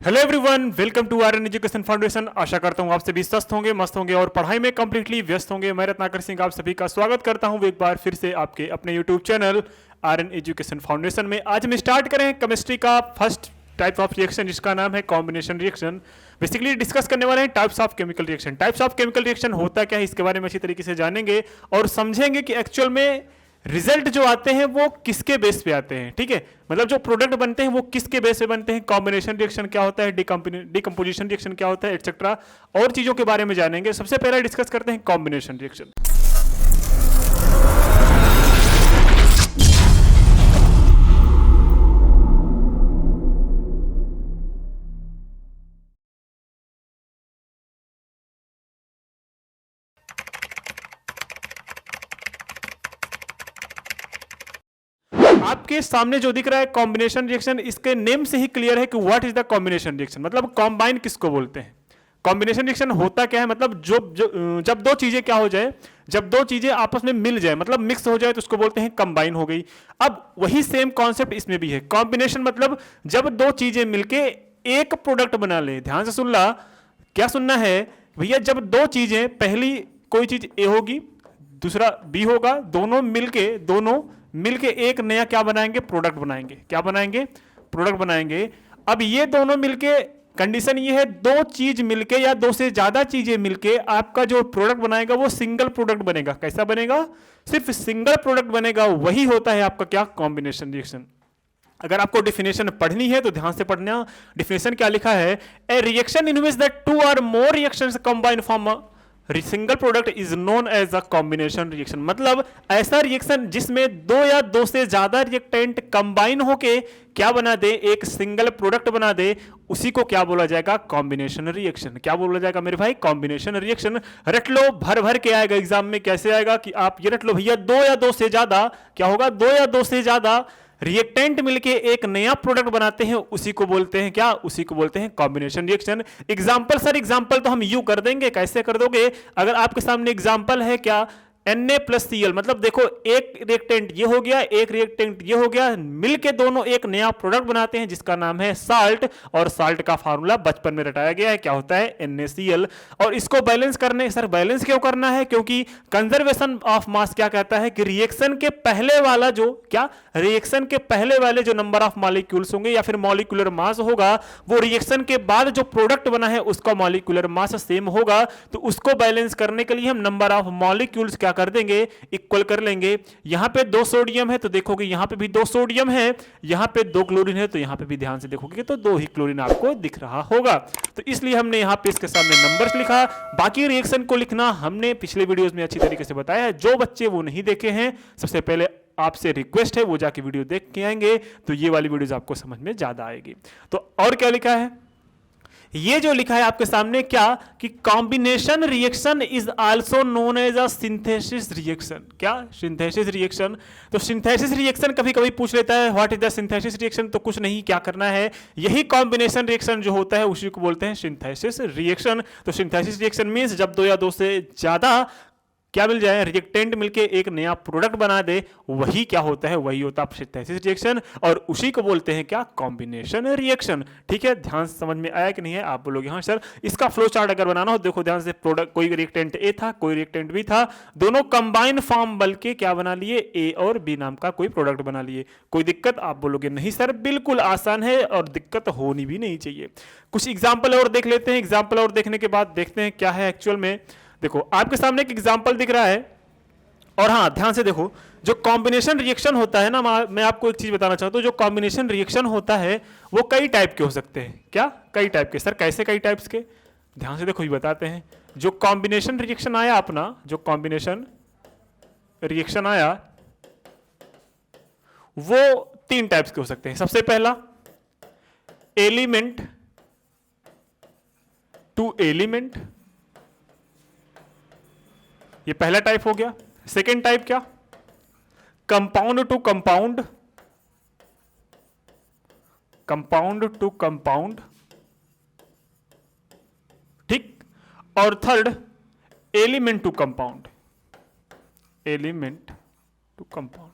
Hello everyone, welcome to Aryan education foundation. आशा करता हूँ आप सभी स्वस्थ होंगे, मस्त होंगे और पढ़ाई में कंप्लीटली व्यस्त होंगे। मैं रत्नाकर सिंह आप सभी का स्वागत करता हूँ एक बार फिर से आपके अपने YouTube channel Aryan education foundation में। आज हम स्टार्ट करें केमिस्ट्री का फर्स्ट टाइप ऑफ रिएक्शन जिसका नाम है कॉम्बिनेशन रिएक्शन। बेसिकली डिस्कस करने वाले हैं types of chemical reaction. Types of chemical reaction होता क्या है इसके बारे में अच्छी तरीके से जानेंगे और समझेंगे कि एक्चुअल में रिजल्ट जो आते हैं वो किसके बेस पे आते हैं। ठीक है, मतलब जो प्रोडक्ट बनते हैं वो किसके बेस पे बनते हैं, कॉम्बिनेशन रिएक्शन क्या होता है, डिकम्पोजिशन रिएक्शन क्या होता है, एटसेट्रा और चीजों के बारे में जानेंगे। सबसे पहले डिस्कस करते हैं कॉम्बिनेशन रिएक्शन। आपके सामने जो दिख रहा है कॉम्बिनेशन रिएक्शन, इसके नेम से ही क्लियर है कि what is the combination reaction, मतलब कॉम्बाइन किसको बोलते हैं। कॉम्बिनेशन रिएक्शन होता क्या है, मतलब जब दो चीजें क्या हो जाए, जब दो चीजें आपस में मिल जाए, मतलब मिक्स हो जाए तो उसको बोलते हैं कंबाइन हो गई। अब वही सेम कॉन्सेप्ट इसमें भी है। कॉम्बिनेशन मतलब जब दो चीजें मिलके एक प्रोडक्ट बना ले। ध्यान से सुन ला, क्या सुनना है भैया, जब दो चीजें, पहली कोई चीज ए होगी दूसरा बी होगा, दोनों मिलके एक नया क्या बनाएंगे, प्रोडक्ट बनाएंगे। क्या बनाएंगे, प्रोडक्ट बनाएंगे। अब ये दोनों मिलके, कंडीशन ये है दो चीज मिलके या दो से ज्यादा चीजें मिलके आपका जो प्रोडक्ट बनाएगा वो सिंगल प्रोडक्ट बनेगा। कैसा बनेगा, सिर्फ सिंगल प्रोडक्ट बनेगा। वही होता है आपका क्या, कॉम्बिनेशन रिएक्शन। अगर आपको डिफिनेशन पढ़नी है तो ध्यान से पढ़ना। डिफिनेशन क्या लिखा है, a reaction in which the two or more reactions combine form single product is known as a combination reaction. मतलब ऐसा रिएक्शन जिसमें दो या दो से ज्यादा रिएक्टेंट कंबाइन होके क्या बना दे, एक सिंगल प्रोडक्ट बना दे, उसी को क्या बोला जाएगा, कॉम्बिनेशन रिएक्शन। क्या बोला जाएगा मेरे भाई, कॉम्बिनेशन रिएक्शन। रट लो, भर भर के आएगा एग्जाम में। कैसे आएगा कि आप ये रट लो भैया, दो या दो से ज्यादा, क्या होगा, दो या दो से ज्यादा रिएक्टेंट मिलके एक नया प्रोडक्ट बनाते हैं, उसी को बोलते हैं क्या, उसी को बोलते हैं combination reaction. Example sir, example तो हम यू कर देंगे। कैसे कर दोगे, अगर आपके सामने एग्जांपल है क्या, Na+Cl, मतलब देखो एक रिएक्टेंट ये हो गया, एक रिएक्टेंट ये हो गया, मिलके दोनों एक नया प्रोडक्ट बनाते हैं जिसका नाम है साल्ट। और साल्ट का फार्मूला बचपन में रटाया गया है, क्या होता है, NaCl। और इसको बैलेंस करने, सर बैलेंस क्यों करना है, क्योंकि कंजर्वेशन ऑफ मास क्या कहता है कि रिएक्शन के पहले वाला जो क्या, रिएक्शन के पहले वाले जो नंबर ऑफ मॉलिक्यूल्स होंगे या फिर मॉलिक्यूलर मास होगा, वो रिएक्शन के बाद जो प्रोडक्ट बना है उसका मॉलिक्यूलर मास सेम होगा। तो उसको बैलेंस करने के लिए हम नंबर ऑफ मॉलिक्यूल्स क्या कर देंगे, इक्वल कर लेंगे। यहां पे दो सोडियम है तो देखोगे यहां पे भी दो सोडियम है, यहां पे दो क्लोरीन है तो यहां पे भी ध्यान से देखोगे तो दो ही क्लोरीन आपको दिख रहा होगा। तो इसलिए हमने यहां पे इसके सामने नंबर्स लिखा। बाकी रिएक्शन को लिखना हमने पिछले वीडियोस में अच्छी तरीके से बताया है। जो बच्चे वो नहीं देखे हैं, सबसे पहले आपसे रिक्वेस्ट है वो जाके वीडियो देख के आएंगे तो ये वाली वीडियोस आपको समझ में ज्यादा आएगी। तो और क्या लिखा है, ये जो लिखा है आपके सामने क्या, कि combination reaction is also known as a synthesis reaction. क्या, सिंथेसिस रिएक्शन। तो सिंथेसिस रिएक्शन कभी कभी पूछ लेता है, what is the synthesis reaction. तो कुछ नहीं, क्या करना है, यही कॉम्बिनेशन रिएक्शन जो होता है उसी को बोलते हैं सिंथेसिस रिएक्शन। तो सिंथेसिस रिएक्शन मींस जब दो या दो से ज्यादा क्या मिल जाए, रिएक्टेंट मिलके एक नया प्रोडक्ट बना दे, वही क्या होता है, वही होता है सिंथेसिस रिएक्शन। और उसी को बोलते हैं क्या, कॉम्बिनेशन रिएक्शन। ठीक है, ध्यान से समझ में आया कि नहीं है। आप बोलोगे हाँ सर, इसका फ्लो चार्ट अगर बनाना हो, देखो ध्यान से, प्रोडक्ट कोई रिएक्टेंट ए था, कोई रिएक्टेंट बी था, दोनों कंबाइन फॉर्म बल्कि क्या बना लिए, ए और बी नाम का कोई प्रोडक्ट बना लिए। कोई दिक्कत, आप बोलोगे नहीं सर, बिल्कुल आसान है और दिक्कत होनी भी नहीं चाहिए। कुछ एग्जाम्पल और देख लेते हैं। एग्जाम्पल और देखने के बाद देखते हैं क्या है एक्चुअल में। देखो आपके सामने एक एग्जांपल दिख रहा है और हाँ ध्यान से देखो, जो कॉम्बिनेशन रिएक्शन होता है ना, मैं आपको एक चीज बताना चाहता हूं, जो कॉम्बिनेशन रिएक्शन होता है वो कई टाइप के हो सकते हैं। क्या, कई टाइप के। सर कैसे कई टाइप्स के, ध्यान से देखो ये बताते हैं। जो कॉम्बिनेशन रिएक्शन आया अपना, जो कॉम्बिनेशन रिएक्शन आया वो तीन टाइप्स के हो सकते हैं। सबसे पहला एलिमेंट टू एलिमेंट, ये पहला टाइप हो गया। सेकेंड टाइप क्या, compound to compound, compound to compound. ठीक, और third element to compound, element to compound.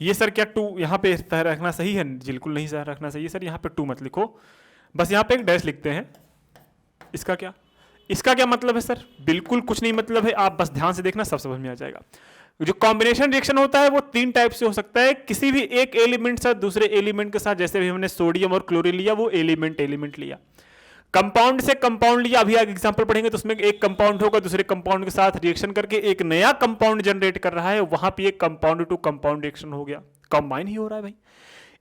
ये सर क्या 2 यहाँ पे रखना सही है? बिल्कुल नहीं सर रखना सही है सर, यहाँ पे 2 मत लिखो, बस यहाँ पे एक डैश लिखते हैं। इसका क्या मतलब है सर? बिल्कुल कुछ नहीं मतलब है, आप बस ध्यान से देखना, सब समझ में आ जाएगा। जो कॉम्बिनेशन रिएक्शन होता है वो 3 टाइप से हो सकता है, किसी भी एक एलिमेंट से दूसरे एलिमेंट के साथ, जैसे भी हमने सोडियम और क्लोरीन लिया, वो एलिमेंट लिया। कंपाउंड से कंपाउंड लिया, अभी आगे एग्जांपल पढ़ेंगे तो उसमें एक कंपाउंड होगा, दूसरे कंपाउंड के साथ रिएक्शन करके एक नया कंपाउंड जनरेट कर रहा है, वहां पे एक कंपाउंड टू कंपाउंड रिएक्शन हो गया, कंबाइन ही हो रहा है भाई।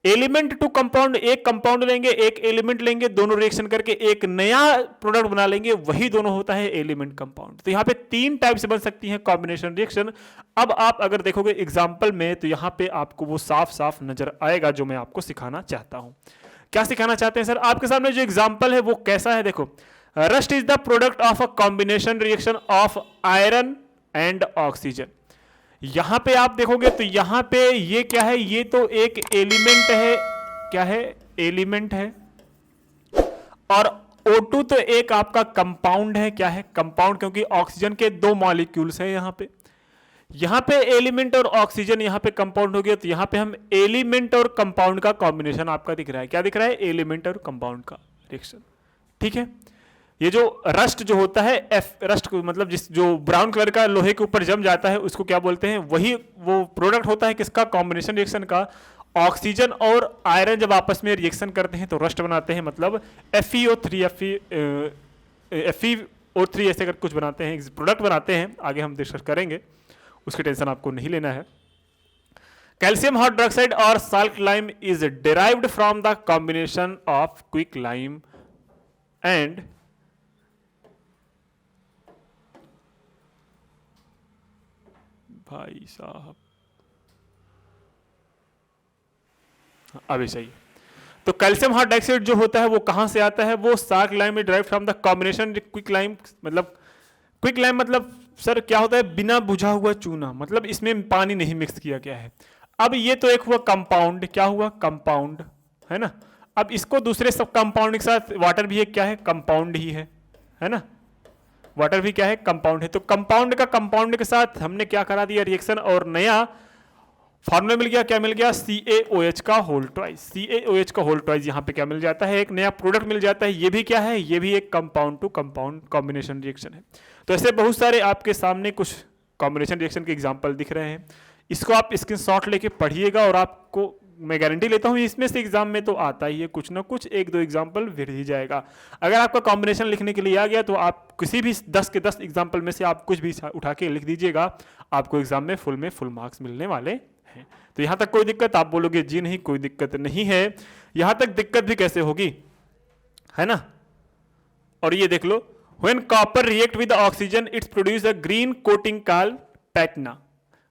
एलिमेंट टू कंपाउंड, एक कंपाउंड लेंगे, एक एलिमेंट लेंगे, दोनों रिएक्शन करके एक नया प्रोडक्ट बना लेंगे, वही दोनों होता है एलिमेंट कंपाउंड। तो यहाँ पे 3 टाइप से बन सकती है कॉम्बिनेशन रिएक्शन। अब आप अगर देखोगे एग्जांपल में तो यहाँ पे आपको वो साफ साफ नजर आएगा जो मैं आपको सिखाना चाहता हूँ। क्या सिखाना चाहते हैं सर? आपके सामने जो एग्जाम्पल है वो कैसा है, देखो, rust is the product of a combination reaction of iron and oxygen. यहां पे आप देखोगे तो यहां पे ये क्या है, ये तो एक एलिमेंट है, क्या है, एलिमेंट है, और O2 तो एक आपका कंपाउंड है, क्या है, कंपाउंड, क्योंकि ऑक्सीजन के 2 मॉलिक्यूल्स हैं यहां पे एलिमेंट और ऑक्सीजन, यहां पे कंपाउंड हो गया, तो यहां पे हम एलिमेंट और कंपाउंड का कॉम्बिनेशन आपका दिख रहा है। क्या दिख रहा है? एलिमेंट और कंपाउंड का रिएक्शन। ठीक है, ये जो रस्ट जो होता है, रस्ट मतलब जिस जो ब्राउन कलर का लोहे के ऊपर जम जाता है उसको क्या बोलते हैं? वही वो प्रोडक्ट होता है किसका? कॉम्बिनेशन रिएक्शन का। ऑक्सीजन और आयरन जब आपस में रिएक्शन करते हैं तो रस्ट बनाते हैं, मतलब FeO3 FeO3 ऐसे कर कुछ बनाते हैं, प्रोडक्ट बनाते हैं, आगे हम डिस्कस करेंगे, उसकी टेंशन आपको नहीं लेना है। कैल्शियम हाइड्रोक्साइड और salt lime is derived from the combination of quick lime and भाई साहब अभी सही। तो कैल्शियम हाइड्रोक्साइड जो होता है वो कहां से आता है? वो साल्ट लाइम में derived from the combination quick lime. मतलब क्विक लाइम मतलब सर क्या होता है? बिना बुझा हुआ चूना, मतलब इसमें पानी नहीं मिक्स किया गया है। अब ये तो एक हुआ कंपाउंड, क्या हुआ? कंपाउंड, है ना। अब इसको दूसरे सब कंपाउंड के साथ, वाटर भी एक क्या है? कंपाउंड ही है ना, वाटर भी क्या है? कंपाउंड है। तो कंपाउंड का कंपाउंड के साथ हमने क्या करा दिया? रिएक्शन, और नया फॉर्मूला मिल गया, क्या मिल गया? CaOH का होल ट्वाइस। CaOH का होल ट्वाइस यहाँ पे क्या मिल जाता है? एक नया प्रोडक्ट मिल जाता है। ये भी क्या है? ये भी एक compound to compound combination reaction है। तो ऐसे बहुत सारे आपके सामने कुछ कॉम्बिनेशन रिएक्शन के एग्जाम्पल दिख रहे हैं, इसको आप स्क्रीनशॉट लेके पढ़िएगा, और आपको मैं गारंटी लेता हूँ इसमें से एग्जाम में तो आता ही है कुछ ना कुछ, 1-2 एग्जाम्पल फिर ही जाएगा। अगर आपका कॉम्बिनेशन लिखने के लिए आ गया तो आप किसी भी 10 के 10 एग्जाम्पल में से आप कुछ भी उठा के लिख दीजिएगा, आपको एग्जाम में फुल मार्क्स मिलने वाले हैं। तो यहाँ तक कोई दिक्कत? आप बोलोगे जी नहीं, कोई दिक्कत नहीं है। यहाँ तक दिक्कत भी कैसे होगी, है ना। और ये देख लो, when copper react with oxygen it's produce a green coating called patina.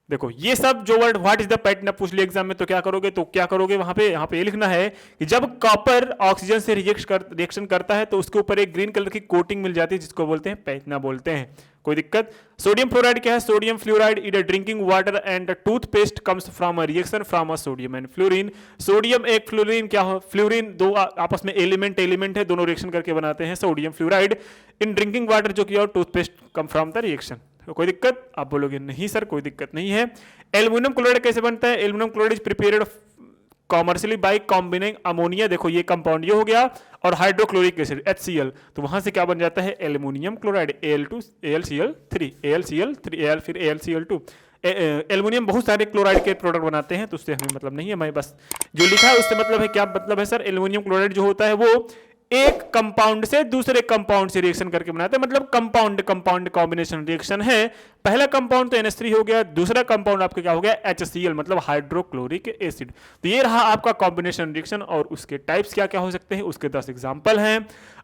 देखो ये सब जो word what is the patina पूछ लिया एग्जाम में, तो क्या करोगे? तो क्या करोगे वहां पे, यहाँ पे ये लिखना है कि जब कॉपर ऑक्सीजन से रिएक्शन करता है तो उसके ऊपर एक ग्रीन कलर की कोटिंग मिल जाती है, जिसको बोलते हैं पैटिना बोलते हैं। कोई दिक्कत? सोडियम फ्लोराइड क्या है? Sodium fluoride is a drinking water and toothpaste comes from a reaction from a sodium and fluorine. Sodium एक फ्लोरीन, क्या हो? फ्लोरीन, दो आपस में एलिमेंट है, दोनों रिएक्शन करके बनाते हैं sodium fluoride in drinking water, जो कि और toothpaste come from the reaction. तो कोई दिक्कत? आप बोलोगे नहीं सर कोई दिक्कत नहीं है। एल्युमिनियम क्लोराइड कैसे बनता है? Aluminium chloride is prepared commercially by combining ammonia, देखो ये कंपाउंड ये हो गया, और हाइड्रोक्लोरिक एसिड HCl, तो वहां से क्या बन जाता है? एल्युमिनियम क्लोराइड, AlCl3 Al फिर AlCl2। एल्युमिनियम बहुत सारे क्लोराइड के प्रोडक्ट बनाते हैं, तो उससे हमें मतलब नहीं है, मैं बस जो लिखा है उससे मतलब है। क्या मतलब है सर? एल्युमिनियम क्लोराइड जो होता है वो एक कंपाउंड से दूसरे कंपाउंड से रिएक्शन करके बनाते हैं, मतलब कंपाउंड कॉम्बिनेशन रिएक्शन है। पहला कंपाउंड तो NH3 हो गया, दूसरा कंपाउंड आपका क्या हो गया? HCl, मतलब हाइड्रोक्लोरिक एसिड। तो ये रहा आपका कॉम्बिनेशन रिएक्शन, और उसके टाइप्स क्या क्या हो सकते हैं, उसके 10 एग्जाम्पल हैं।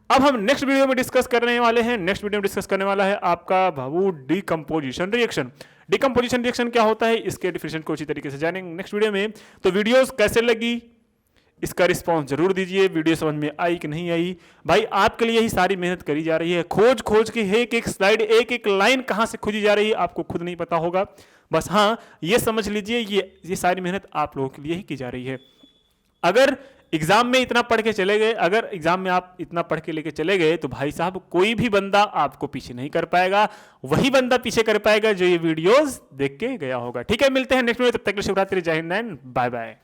अब हम नेक्स्ट वीडियो में डिस्कस करने वाले हैं। नेक्स्ट वीडियो में डिस्कस करने वाला है आपका बाबू डिकम्पोजिशन रिएक्शन। डिकम्पोजिशन रिएक्शन क्या होता है, इसके डिफिनेशन को अच्छी तरीके से जानेंगे नेक्स्ट वीडियो में। तो वीडियोस कैसे लगी इसका रिस्पांस जरूर दीजिए। वीडियो समझ में आई कि नहीं आई, भाई आपके लिए ही सारी मेहनत करी जा रही है, खोज के एक स्लाइड, एक लाइन कहां से खोजी जा रही है आपको खुद नहीं पता होगा, बस हाँ ये समझ लीजिए ये सारी मेहनत आप लोगों के लिए ही की जा रही है। अगर एग्जाम में इतना पढ़ के चले गए, अगर एग्जाम में आप इतना पढ़ के लेके चले गए तो भाई साहब कोई भी बंदा आपको पीछे नहीं कर पाएगा, वही बंदा पीछे कर पाएगा जो ये वीडियोस देख के गया होगा। ठीक है, मिलते हैं नेक्स्ट वीडियो, तब तक के लिए शिवरात्रि, जय हिंद, बाय बाय।